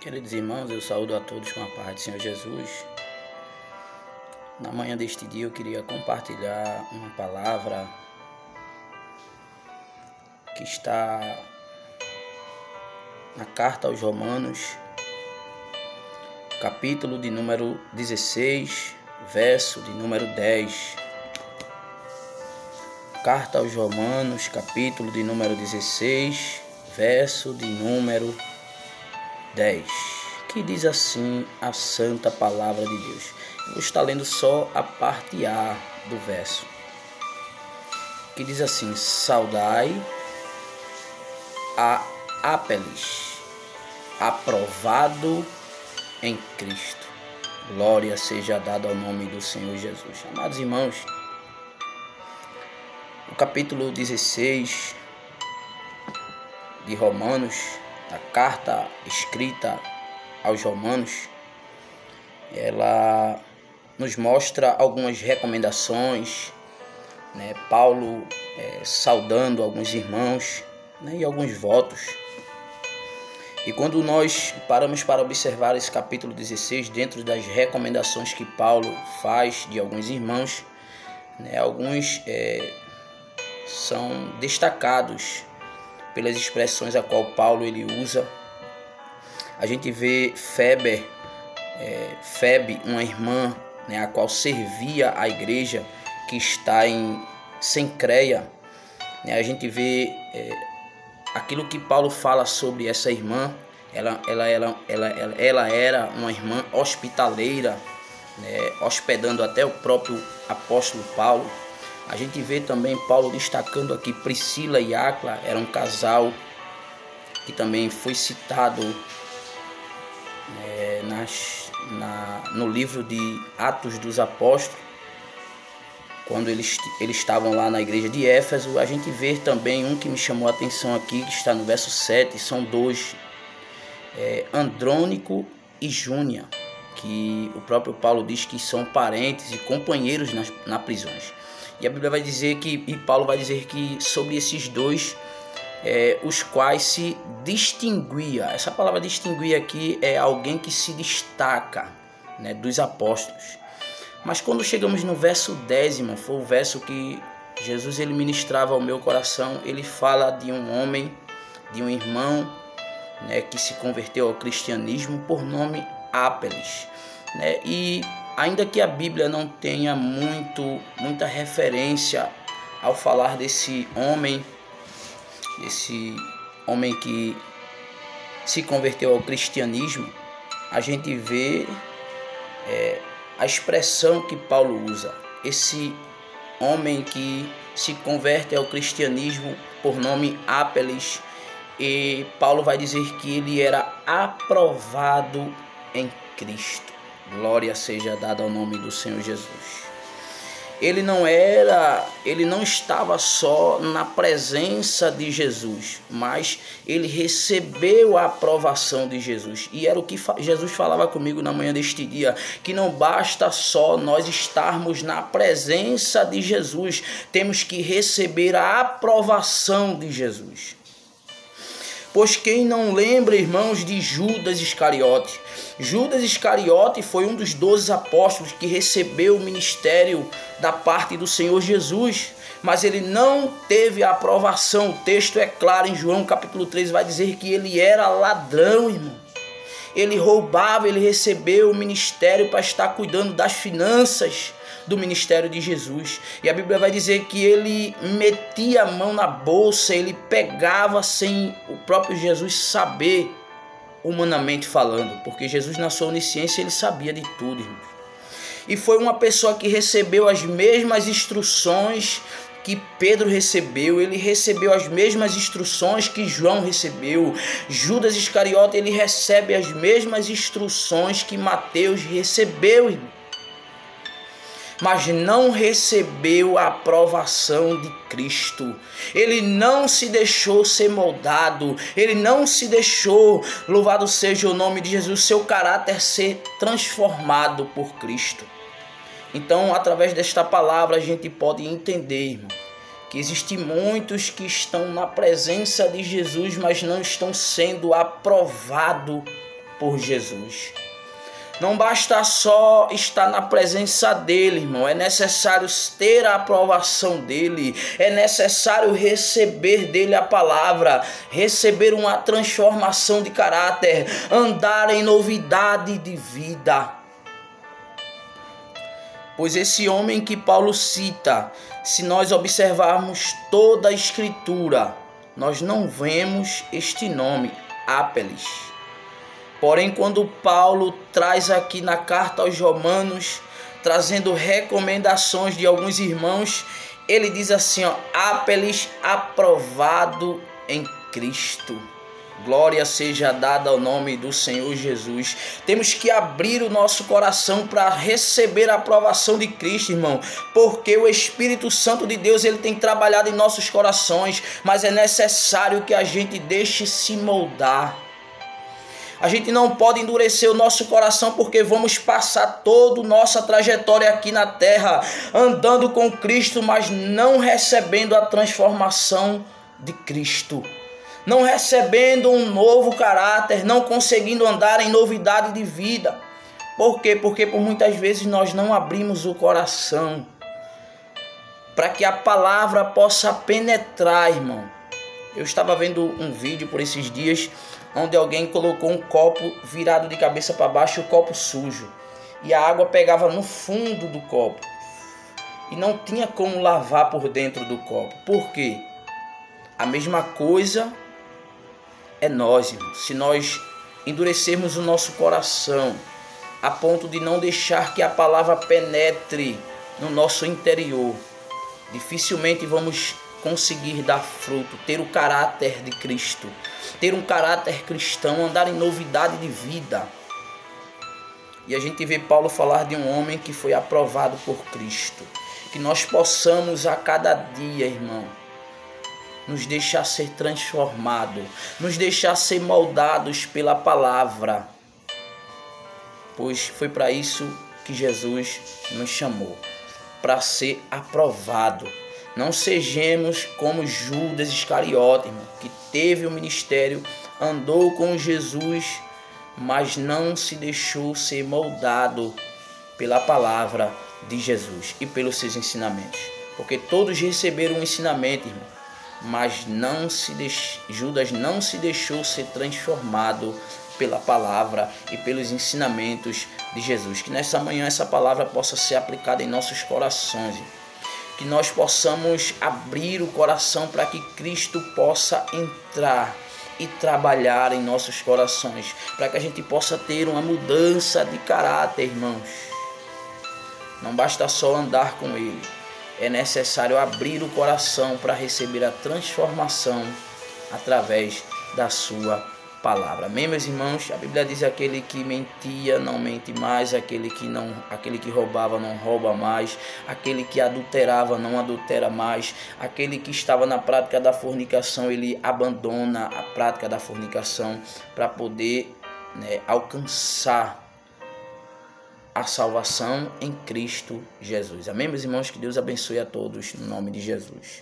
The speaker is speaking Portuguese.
Queridos irmãos, eu saúdo a todos com a paz do Senhor Jesus. Na manhã deste dia eu queria compartilhar uma palavra que está na carta aos Romanos, capítulo de número 16, verso de número 10. Carta aos Romanos, capítulo de número 16, verso de número 10, que diz assim a santa palavra de Deus. Eu vou estar lendo só a parte A do verso, que diz assim: saudai a Apeles, aprovado em Cristo. Glória seja dada ao nome do Senhor Jesus. Amados irmãos, o capítulo 16 de Romanos, a carta escrita aos Romanos, ela nos mostra algumas recomendações, Paulo saudando alguns irmãos, e alguns votos. E quando nós paramos para observar esse capítulo 16, dentro das recomendações que Paulo faz de alguns irmãos, alguns são destacados pelas expressões a qual Paulo ele usa. A gente vê Febe, uma irmã, a qual servia a igreja que está em Cencreia. A gente vê aquilo que Paulo fala sobre essa irmã. Ela era uma irmã hospitaleira, hospedando até o próprio apóstolo Paulo. A gente vê também Paulo destacando aqui Priscila e Áquila, era um casal que também foi citado no livro de Atos dos Apóstolos, quando eles estavam lá na igreja de Éfeso. A gente vê também um que me chamou a atenção aqui, que está no verso 7, são dois, Andrônico e Júnia, que o próprio Paulo diz que são parentes e companheiros na prisões. E a Bíblia vai dizer e Paulo vai dizer que sobre esses dois, os quais se distinguia. Essa palavra distinguir aqui é alguém que se destaca, dos apóstolos. Mas quando chegamos no verso 10, irmão, foi o verso que Jesus ele ministrava ao meu coração. Ele fala de um homem, de um irmão, que se converteu ao cristianismo por nome Apeles, E ainda que a Bíblia não tenha muita referência ao falar desse homem que se converteu ao cristianismo, a gente vê a expressão que Paulo usa. Esse homem que se converte ao cristianismo por nome Apeles, e Paulo vai dizer que ele era aprovado em Cristo. Glória seja dada ao nome do Senhor Jesus. Ele não estava só na presença de Jesus, mas ele recebeu a aprovação de Jesus. E era o que Jesus falava comigo na manhã deste dia, que não basta só nós estarmos na presença de Jesus, temos que receber a aprovação de Jesus. Pois quem não lembra, irmãos, de Judas Iscariote? Judas Iscariote foi um dos 12 apóstolos que recebeu o ministério da parte do Senhor Jesus, mas ele não teve a aprovação. O texto é claro em João capítulo 3, vai dizer que ele era ladrão, irmão. Ele roubava, ele recebeu o ministério para estar cuidando das finanças do ministério de Jesus. E a Bíblia vai dizer que ele metia a mão na bolsa, ele pegava sem o próprio Jesus saber, humanamente falando, porque Jesus na sua onisciência ele sabia de tudo, irmãos. E foi uma pessoa que recebeu as mesmas instruções que Pedro recebeu, ele recebeu as mesmas instruções que João recebeu. Judas Iscariote, ele recebe as mesmas instruções que Mateus recebeu, irmão. Mas não recebeu a aprovação de Cristo. Ele não se deixou ser moldado, ele não se deixou, louvado seja o nome de Jesus, seu caráter ser transformado por Cristo. Então, através desta palavra, a gente pode entender, irmão, que existem muitos que estão na presença de Jesus, mas não estão sendo aprovados por Jesus. Não basta só estar na presença dele, irmão. É necessário ter a aprovação dele. É necessário receber dele a palavra. Receber uma transformação de caráter. Andar em novidade de vida. Pois esse homem que Paulo cita, se nós observarmos toda a escritura, nós não vemos este nome, Apeles. Porém, quando Paulo traz aqui na carta aos Romanos, trazendo recomendações de alguns irmãos, ele diz assim, ó, Apeles aprovado em Cristo. Glória seja dada ao nome do Senhor Jesus. Temos que abrir o nosso coração para receber a aprovação de Cristo, irmão. Porque o Espírito Santo de Deus, ele tem trabalhado em nossos corações. Mas é necessário que a gente deixe se moldar. A gente não pode endurecer o nosso coração porque vamos passar toda a nossa trajetória aqui na terra andando com Cristo, mas não recebendo a transformação de Cristo. Não recebendo um novo caráter, não conseguindo andar em novidade de vida. Por quê? Porque por muitas vezes nós não abrimos o coração para que a palavra possa penetrar, irmão. Eu estava vendo um vídeo por esses dias onde alguém colocou um copo virado de cabeça para baixo, o copo sujo. E a água pegava no fundo do copo. E não tinha como lavar por dentro do copo. Por quê? A mesma coisa é nós, irmão. Se nós endurecermos o nosso coração a ponto de não deixar que a palavra penetre no nosso interior, dificilmente vamos conseguir dar fruto, ter o caráter de Cristo, ter um caráter cristão, andar em novidade de vida. E a gente vê Paulo falar de um homem que foi aprovado por Cristo. Que nós possamos a cada dia, irmão, nos deixar ser transformados, nos deixar ser moldados pela palavra. Pois foi para isso que Jesus nos chamou, para ser aprovado. Não sejamos como Judas Iscariote, irmão, que teve o ministério, andou com Jesus, mas não se deixou ser moldado pela palavra de Jesus e pelos seus ensinamentos. Porque todos receberam um ensinamento, irmão, mas Judas não se deixou ser transformado pela palavra e pelos ensinamentos de Jesus. Que nessa manhã essa palavra possa ser aplicada em nossos corações, irmão. Que nós possamos abrir o coração para que Cristo possa entrar e trabalhar em nossos corações, para que a gente possa ter uma mudança de caráter, irmãos. Não basta só andar com Ele, é necessário abrir o coração para receber a transformação através da sua palavra. Amém, meus irmãos? A Bíblia diz: aquele que mentia não mente mais, aquele que roubava não rouba mais, aquele que adulterava não adultera mais, aquele que estava na prática da fornicação, ele abandona a prática da fornicação para poder alcançar a salvação em Cristo Jesus. Amém, meus irmãos? Que Deus abençoe a todos no nome de Jesus.